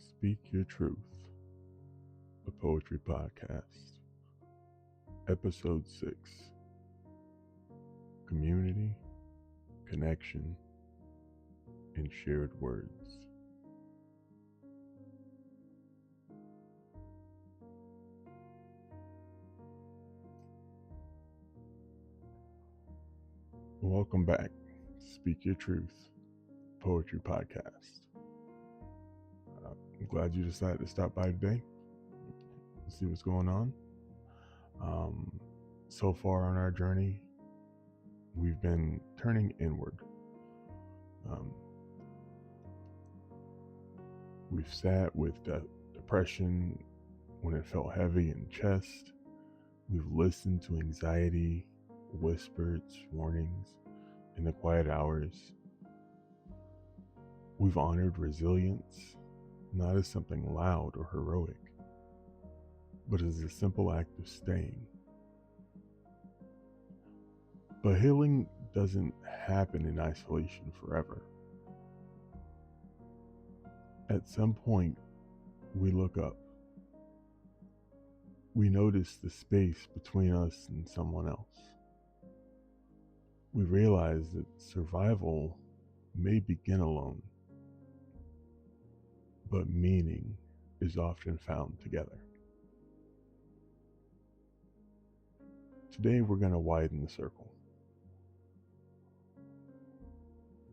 Speak Your Truth, a poetry podcast. Episode 6 Community, Connection, and Shared Words. Welcome back. Speak Your Truth, poetry podcast. I'm glad you decided to stop by today and see what's going on. So far on our journey, we've been turning inward. We've sat with depression when it felt heavy in the chest. We've listened to anxiety, whispered warnings in the quiet hours. We've honored resilience, not as something loud or heroic, but as a simple act of staying. But healing doesn't happen in isolation forever. At some point, we look up. We notice the space between us and someone else. We realize that survival may begin alone, but meaning is often found together. Today we're going to widen the circle.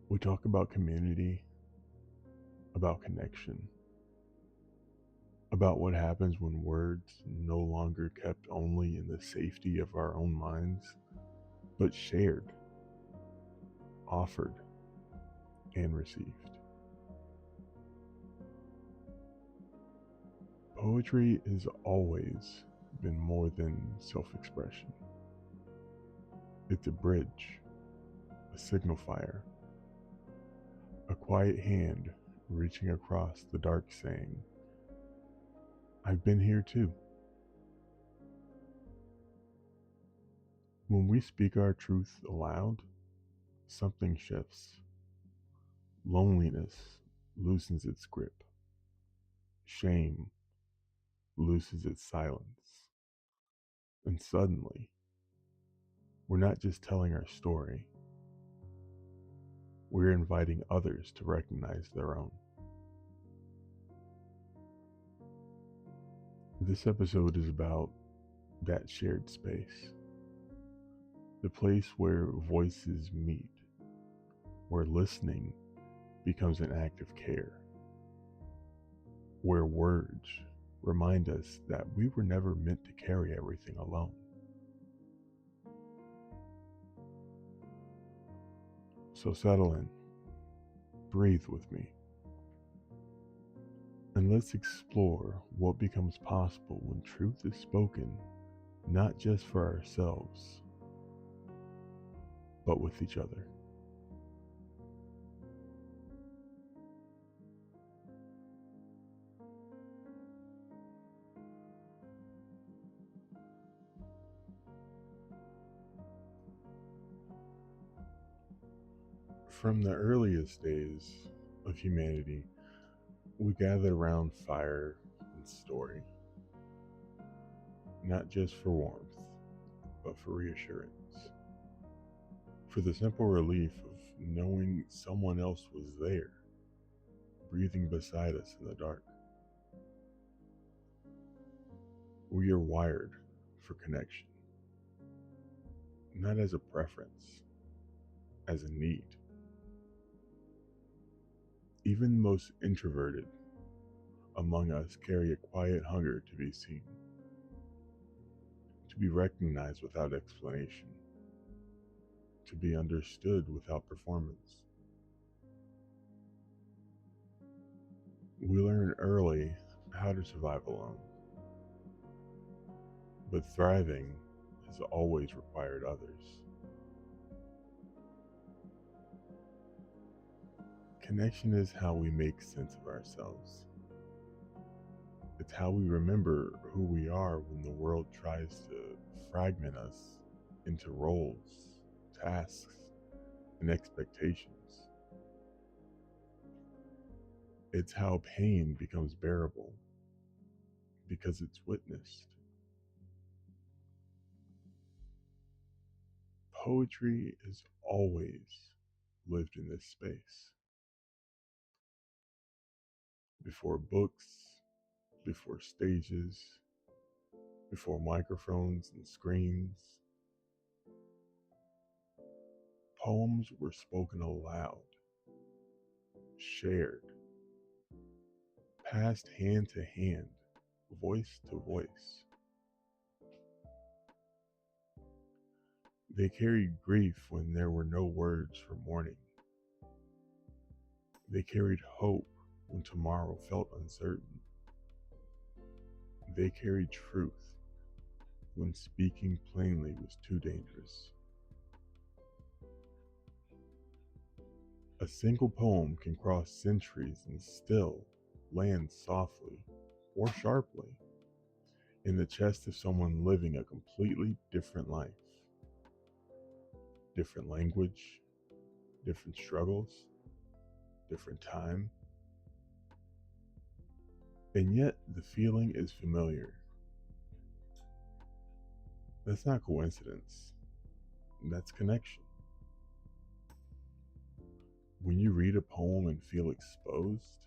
We talk about community, about connection, about what happens when words no longer kept only in the safety of our own minds, but shared, offered, and received. Poetry has always been more than self-expression. It's a bridge, a signifier, a quiet hand reaching across the dark saying, I've been here too. When we speak our truth aloud, something shifts. Loneliness loosens its grip. Shame loosens its silence. And suddenly, we're not just telling our story, we're inviting others to recognize their own. This episode is about that shared space, the place where voices meet, where listening becomes an act of care, where words remind us that we were never meant to carry everything alone. So settle in, breathe with me, and let's explore what becomes possible when truth is spoken, not just for ourselves, but with each other. From the earliest days of humanity, we gathered around fire and story, not just for warmth, but for reassurance, for the simple relief of knowing someone else was there, breathing beside us in the dark. We are wired for connection, not as a preference, as a need. Even the most introverted among us carry a quiet hunger to be seen, to be recognized without explanation, to be understood without performance. We learn early how to survive alone, but thriving has always required others. Connection is how we make sense of ourselves. It's how we remember who we are when the world tries to fragment us into roles, tasks, and expectations. It's how pain becomes bearable because it's witnessed. Poetry has always lived in this space. Before books, before stages, before microphones and screens, poems were spoken aloud, shared, passed hand to hand, voice to voice. They carried grief when there were no words for mourning. They carried hope when tomorrow felt uncertain. They carried truth when speaking plainly was too dangerous. A single poem can cross centuries and still land softly or sharply in the chest of someone living a completely different life. Different language, different struggles, different time. And yet the feeling is familiar. That's not coincidence. That's connection. When you read a poem and feel exposed,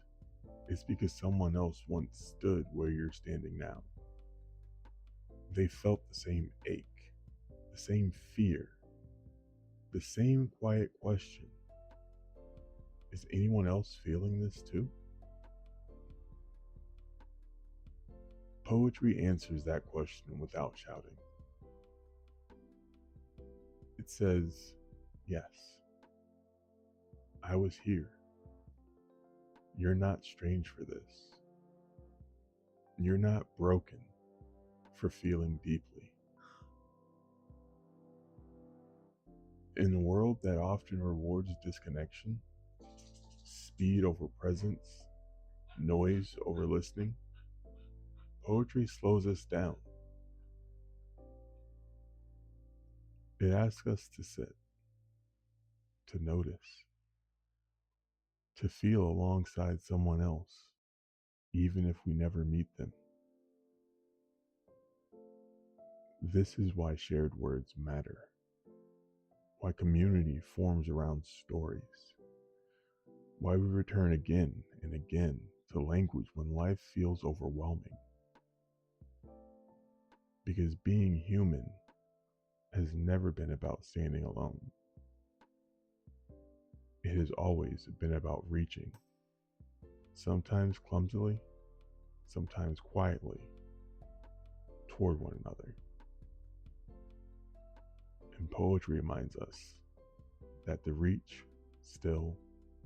it's because someone else once stood where you're standing now. They felt the same ache, the same fear, the same quiet question. Is anyone else feeling this too? Poetry answers that question without shouting. It says, yes, I was here. You're not strange for this. You're not broken for feeling deeply. In a world that often rewards disconnection, speed over presence, noise over listening, poetry slows us down. It asks us to sit, to notice, to feel alongside someone else, even if we never meet them. This is why shared words matter, why community forms around stories, why we return again and again to language when life feels overwhelming. Because being human has never been about standing alone. It has always been about reaching, sometimes clumsily, sometimes quietly, toward one another. And poetry reminds us that the reach still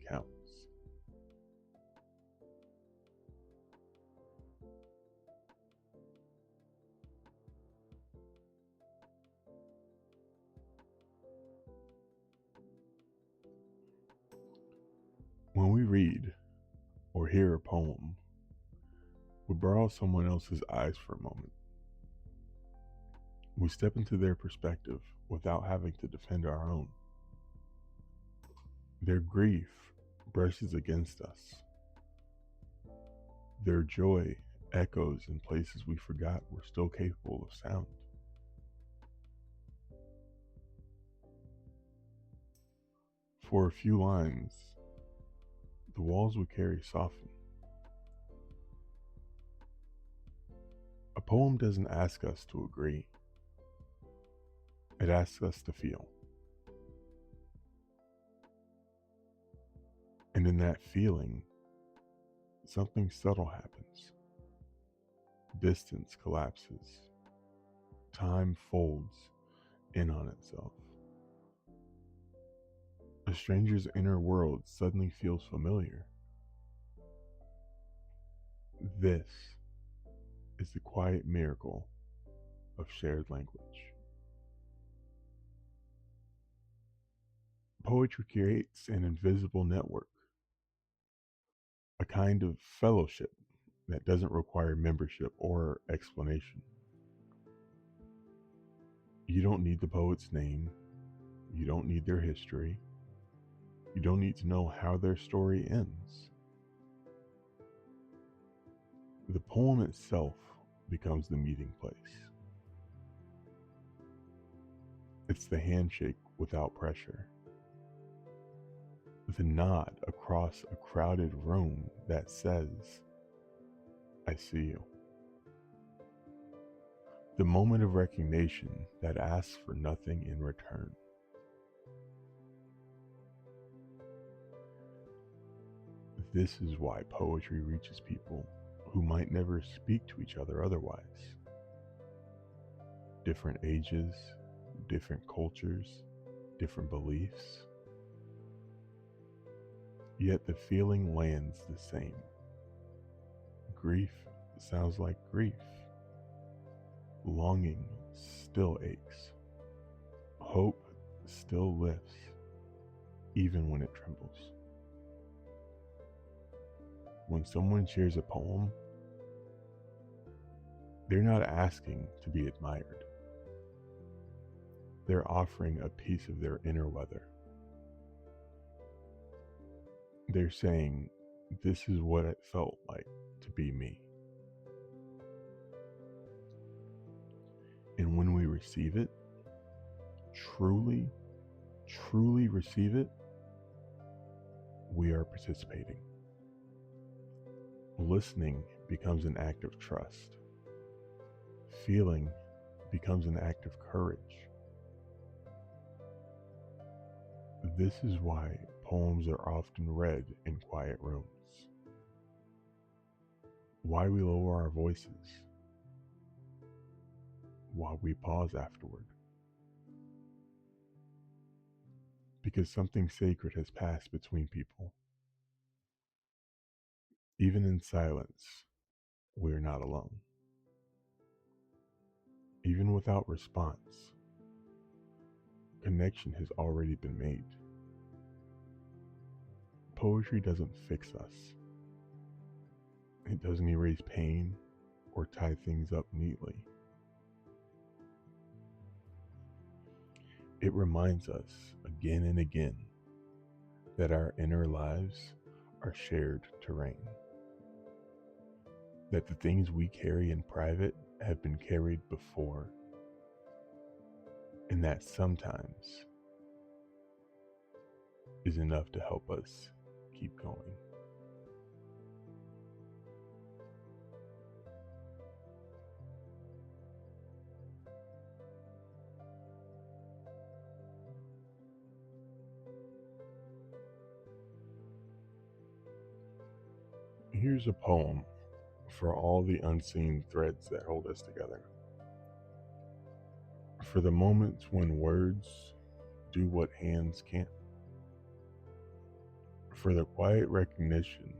counts. When we read or hear a poem, we borrow someone else's eyes for a moment. We step into their perspective without having to defend our own. Their grief brushes against us. Their joy echoes in places we forgot were still capable of sound. For a few lines, the walls we carry soften. A poem doesn't ask us to agree. It asks us to feel. And in that feeling, something subtle happens. Distance collapses. Time folds in on itself. A stranger's inner world suddenly feels familiar. This is the quiet miracle of shared language. Poetry creates an invisible network, a kind of fellowship that doesn't require membership or explanation. You don't need the poet's name. You don't need their history. You don't need to know how their story ends. The poem itself becomes the meeting place. It's the handshake without pressure, the nod across a crowded room that says, I see you. The moment of recognition that asks for nothing in return. This is why poetry reaches people who might never speak to each other otherwise. Different ages, different cultures, different beliefs. Yet the feeling lands the same. Grief sounds like grief. Longing still aches. Hope still lifts, even when it trembles. When someone shares a poem, they're not asking to be admired. They're offering a piece of their inner weather. They're saying, this is what it felt like to be me. And when we receive it, truly receive it, we are participating. Listening becomes an act of trust. Feeling becomes an act of courage. This is why poems are often read in quiet rooms. Why we lower our voices. Why we pause afterward. Because something sacred has passed between people. Even in silence, we are not alone. Even without response, connection has already been made. Poetry doesn't fix us. It doesn't erase pain or tie things up neatly. It reminds us again and again that our inner lives are shared terrain. That the things we carry in private have been carried before. And that sometimes is enough to help us keep going. Here's a poem for all the unseen threads that hold us together. For the moments when words do what hands can't. For the quiet recognition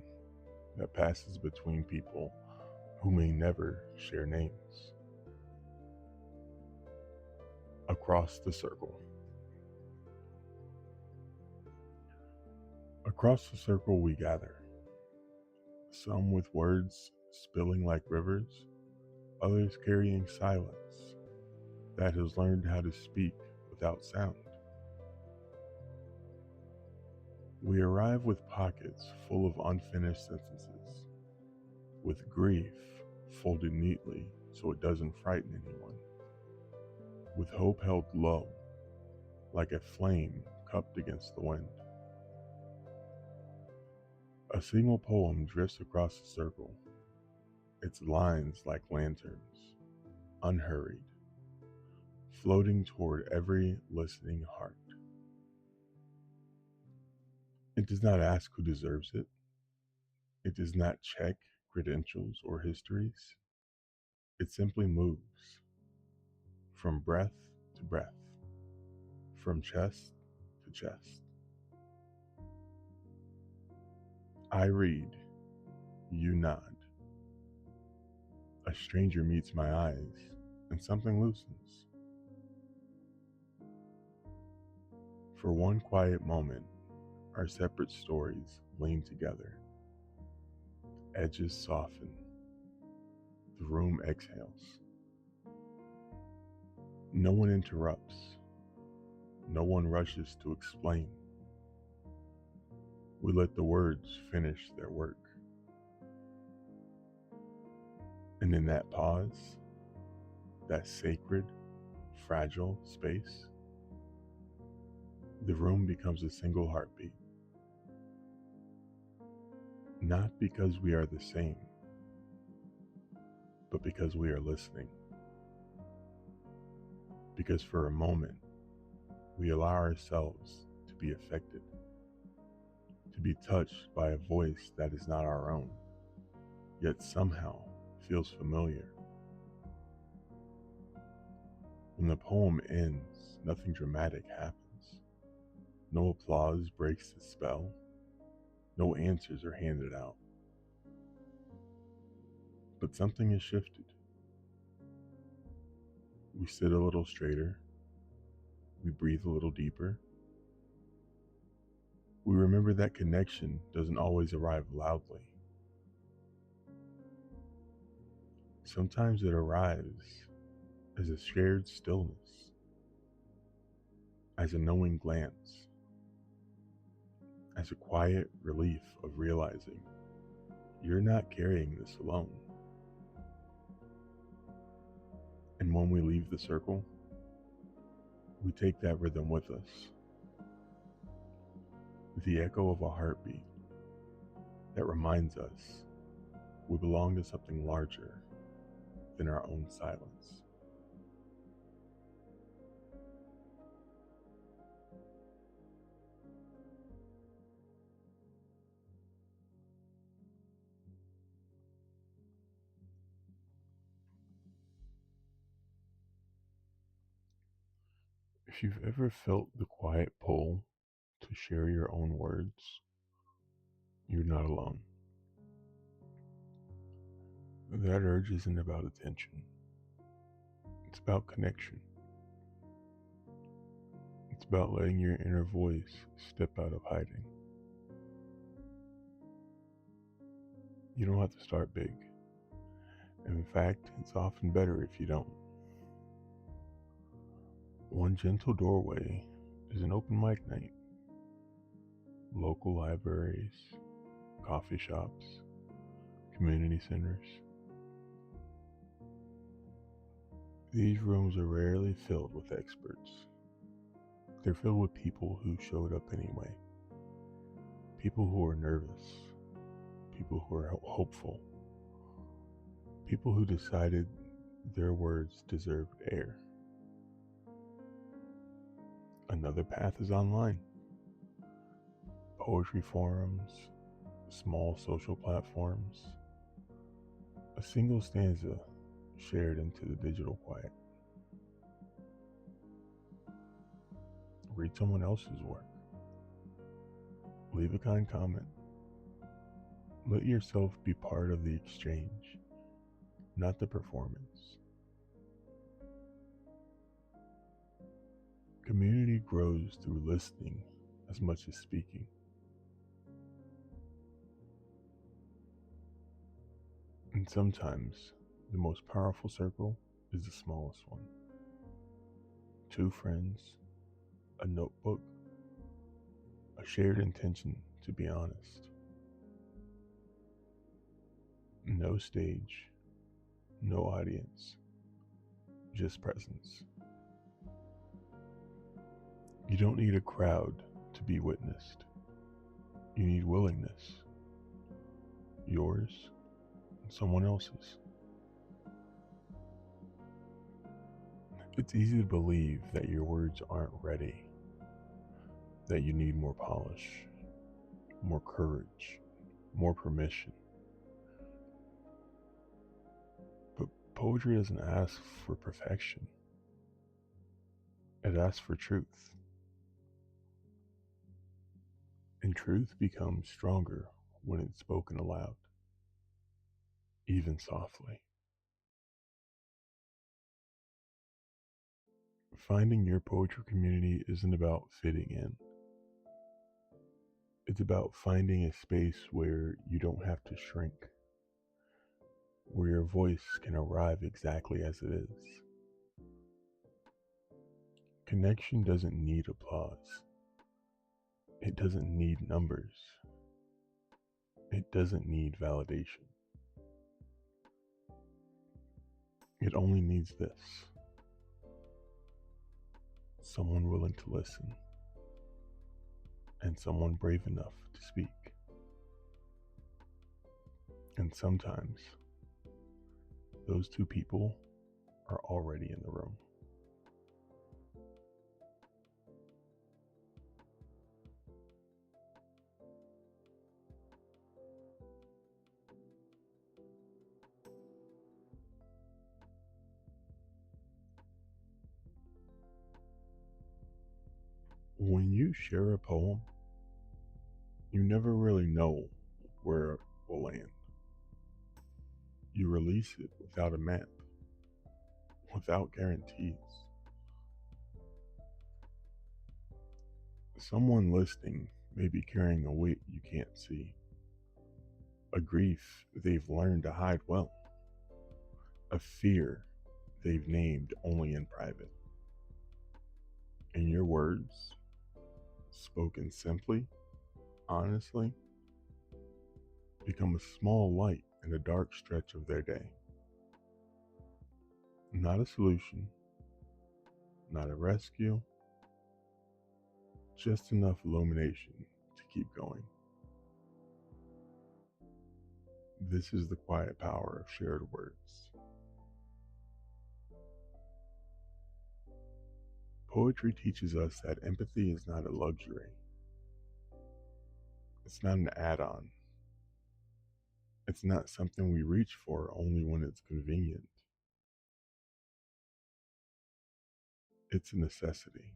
that passes between people who may never share names. Across the circle. Across the circle we gather, some with words spilling like rivers, others carrying silence that has learned how to speak without sound. We arrive with pockets full of unfinished sentences, with grief folded neatly so it doesn't frighten anyone, with hope held low, like a flame cupped against the wind. A single poem drifts across the circle, its lines like lanterns, unhurried, floating toward every listening heart. It does not ask who deserves it. It does not check credentials or histories. It simply moves from breath to breath, from chest to chest. I read, you nod. A stranger meets my eyes, and something loosens. For one quiet moment, our separate stories lean together. Edges soften. The room exhales. No one interrupts. No one rushes to explain. We let the words finish their work. And in that pause, that sacred, fragile space, the room becomes a single heartbeat. Not because we are the same, but because we are listening. Because for a moment, we allow ourselves to be affected, to be touched by a voice that is not our own, yet somehow feels familiar. When the poem ends, nothing dramatic happens. No applause breaks the spell. No answers are handed out. But something has shifted. We sit a little straighter. We breathe a little deeper. We remember that connection doesn't always arrive loudly. Sometimes it arrives as a shared stillness, as a knowing glance, as a quiet relief of realizing you're not carrying this alone. And when we leave the circle, we take that rhythm with us. The echo of a heartbeat that reminds us we belong to something larger than our own silence. If you've ever felt the quiet pull to share your own words, you're not alone. That urge isn't about attention. It's about connection. It's about letting your inner voice step out of hiding. You don't have to start big. And in fact, it's often better if you don't. One gentle doorway is an open mic night. Local libraries, coffee shops, community centers. These rooms are rarely filled with experts. They're filled with people who showed up anyway. People who are nervous. People who are hopeful. People who decided their words deserved air. Another path is online. Poetry forums, small social platforms. A single stanza shared into the digital quiet. Read someone else's work. Leave a kind comment. Let yourself be part of the exchange, not the performance. Community grows through listening as much as speaking. And sometimes the most powerful circle is the smallest one. 2 friends, a notebook, a shared intention to be honest. No stage, no audience, just presence. You don't need a crowd to be witnessed. You need willingness. Yours and someone else's. It's easy to believe that your words aren't ready, that you need more polish, more courage, more permission. But poetry doesn't ask for perfection. It asks for truth. And truth becomes stronger when it's spoken aloud, even softly. Finding your poetry community isn't about fitting in. It's about finding a space where you don't have to shrink, where your voice can arrive exactly as it is. Connection doesn't need applause. It doesn't need numbers. It doesn't need validation. It only needs this: someone willing to listen and someone brave enough to speak. And sometimes those two people are already in the room. When you share a poem, you never really know where it will land. You release it without a map, without guarantees. Someone listening may be carrying a weight you can't see, a grief they've learned to hide well, a fear they've named only in private. And your words, spoken simply, honestly, become a small light in a dark stretch of their day. Not a solution, not a rescue, just enough illumination to keep going. This is the quiet power of shared words. Poetry teaches us that empathy is not a luxury. It's not an add-on. It's not something we reach for only when it's convenient. It's a necessity.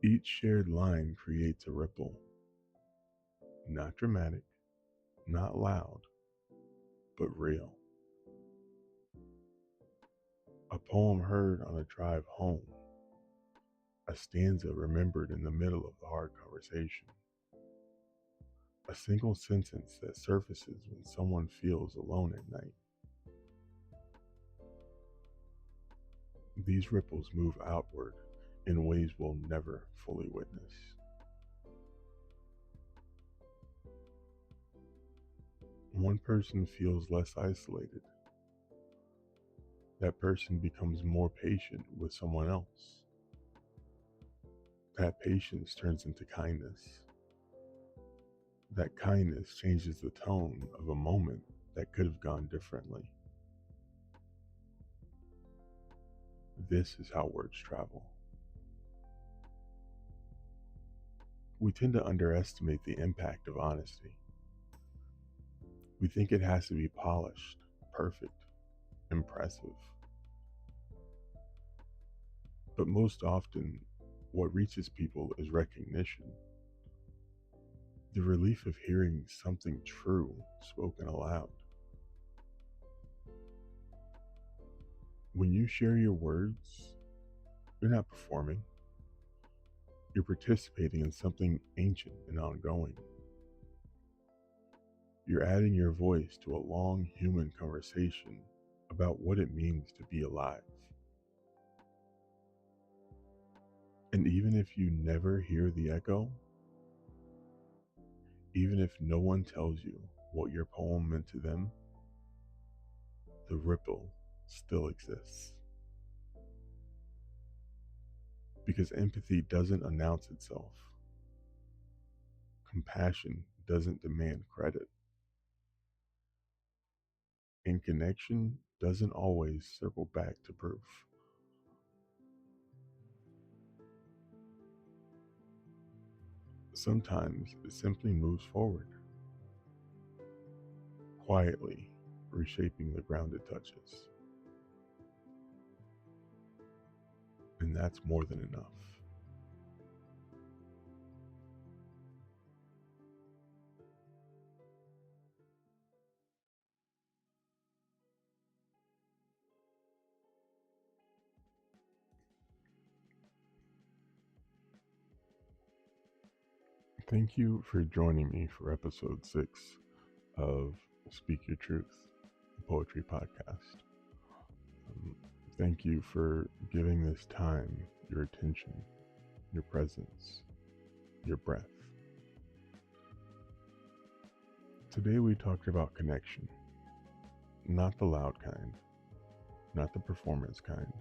Each shared line creates a ripple. Not dramatic, not loud, but real. A poem heard on a drive home. A stanza remembered in the middle of the hard conversation. A single sentence that surfaces when someone feels alone at night. These ripples move outward in ways we'll never fully witness. One person feels less isolated. That person becomes more patient with someone else. That patience turns into kindness. That kindness changes the tone of a moment that could have gone differently. This is how words travel. We tend to underestimate the impact of honesty. We think it has to be polished, perfect, impressive. But most often, what reaches people is recognition. The relief of hearing something true spoken aloud. When you share your words, you're not performing. You're participating in something ancient and ongoing. You're adding your voice to a long human conversation about what it means to be alive. And even if you never hear the echo, even if no one tells you what your poem meant to them, the ripple still exists. Because empathy doesn't announce itself. Compassion doesn't demand credit. And connection doesn't always circle back to proof. Sometimes it simply moves forward, quietly reshaping the ground it touches. And that's more than enough. Thank you for joining me for episode 6 of Speak Your Truth, the poetry podcast. Thank you for giving this time your attention, your presence, your breath. Today we talked about connection. Not the loud kind, not the performance kind,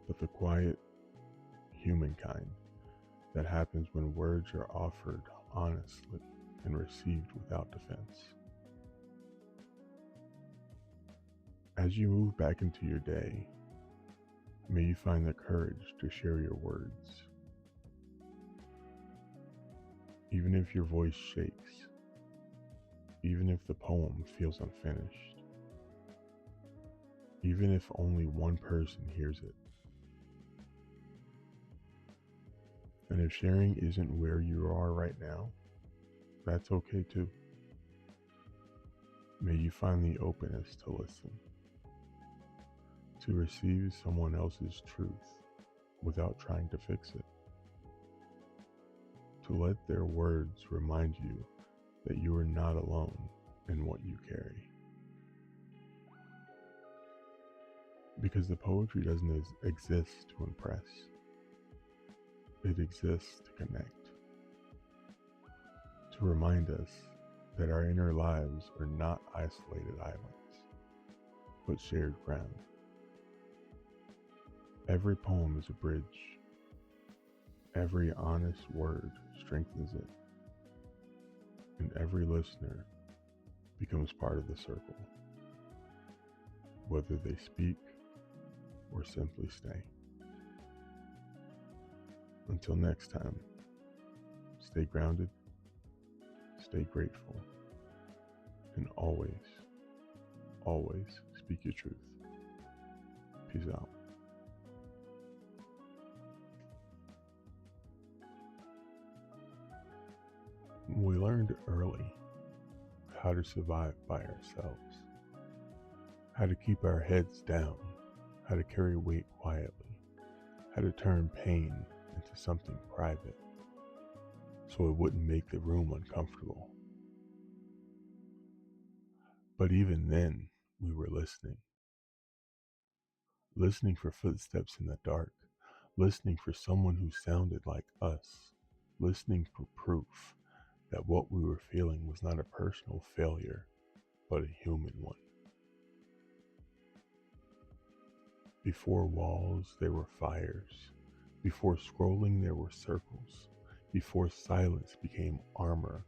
but the quiet, human kind that happens when words are offered honestly and received without defense. As you move back into your day, may you find the courage to share your words. Even if your voice shakes, even if the poem feels unfinished, even if only one person hears it. And if sharing isn't where you are right now, that's okay too. May you find the openness to listen, to receive someone else's truth without trying to fix it, to let their words remind you that you are not alone in what you carry. Because the poetry doesn't exist to impress, it exists to connect, to remind us that our inner lives are not isolated islands, but shared ground. Every poem is a bridge. Every honest word strengthens it. And every listener becomes part of the circle, whether they speak or simply stay. Until next time, stay grounded, stay grateful, and always, always speak your truth. Peace out. We learned early how to survive by ourselves, how to keep our heads down, how to carry weight quietly, how to turn pain into something private so it wouldn't make the room uncomfortable. But even then, we were listening for footsteps in the dark, listening for someone who sounded like us, listening for proof that what we were feeling was not a personal failure, but a human one. Before walls, there were fires. Before scrolling, there were circles. Before silence became armor,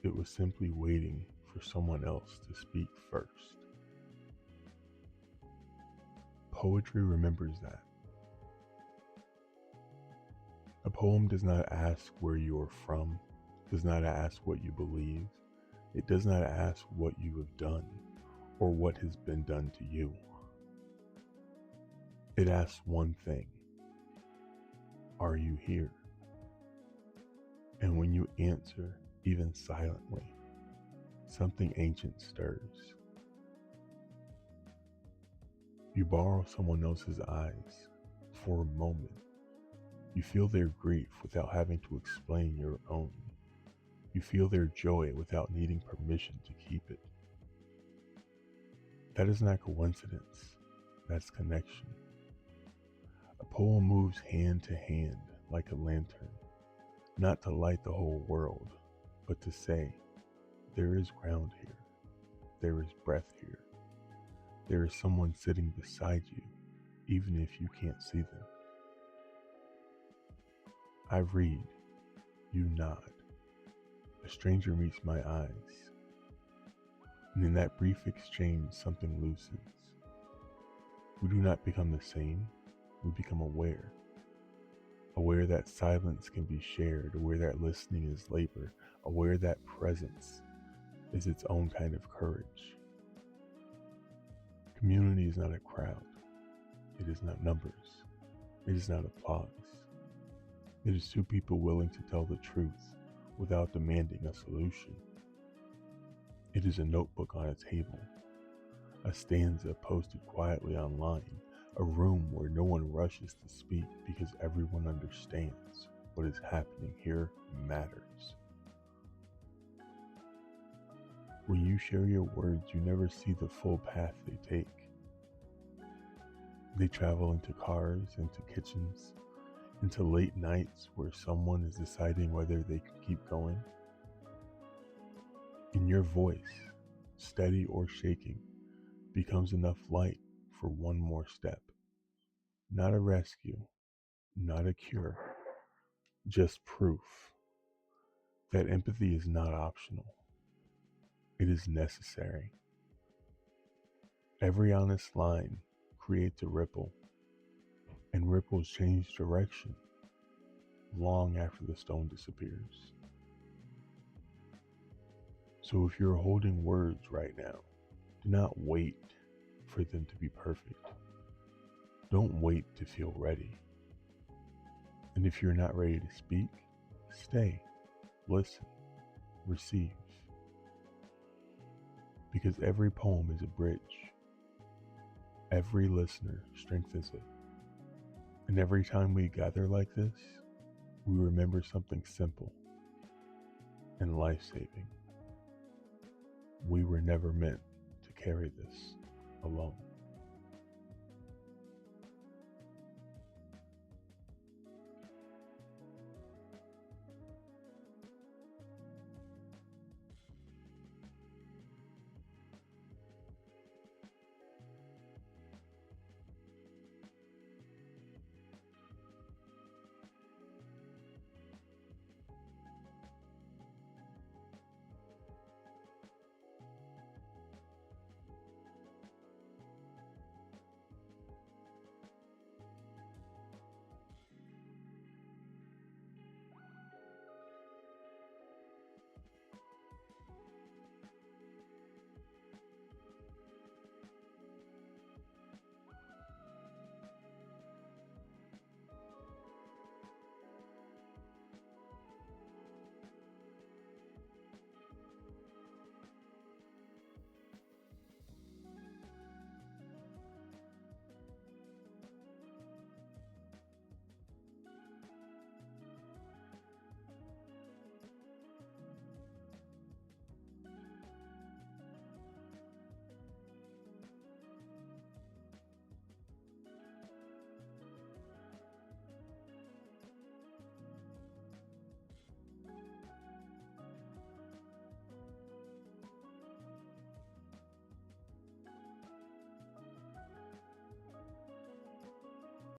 it was simply waiting for someone else to speak first. Poetry remembers that. A poem does not ask where you are from, does not ask what you believe. It does not ask what you have done or what has been done to you. It asks one thing: are you here? And when you answer, even silently, something ancient stirs. You borrow someone else's eyes for a moment. You feel their grief without having to explain your own. You feel their joy without needing permission to keep it. That is not coincidence, that's connection. A poem moves hand to hand like a lantern, not to light the whole world, but to say, there is ground here, there is breath here, there is someone sitting beside you, even if you can't see them. I read, you nod. A stranger meets my eyes, and in that brief exchange, something loosens. We do not become the same, we become aware. Aware that silence can be shared, aware that listening is labor, aware that presence is its own kind of courage. Community is not a crowd. It is not numbers. It is not applause. It is two people willing to tell the truth without demanding a solution. It is a notebook on a table, a stanza posted quietly online, a room where no one rushes to speak because everyone understands what is happening here matters. When you share your words, you never see the full path they take. They travel into cars, into kitchens, into late nights where someone is deciding whether they can keep going. In your voice, steady or shaking, becomes enough light for one more step. Not a rescue, not a cure, just proof that empathy is not optional. It is necessary. Every honest line creates a ripple, and ripples change direction long after the stone disappears. So if you're holding words right now, do not wait for them to be perfect. Don't wait to feel ready. And if you're not ready to speak, stay, listen, receive. Because every poem is a bridge. Every listener strengthens it. And every time we gather like this, we remember something simple and life-saving. We were never meant to carry this alone.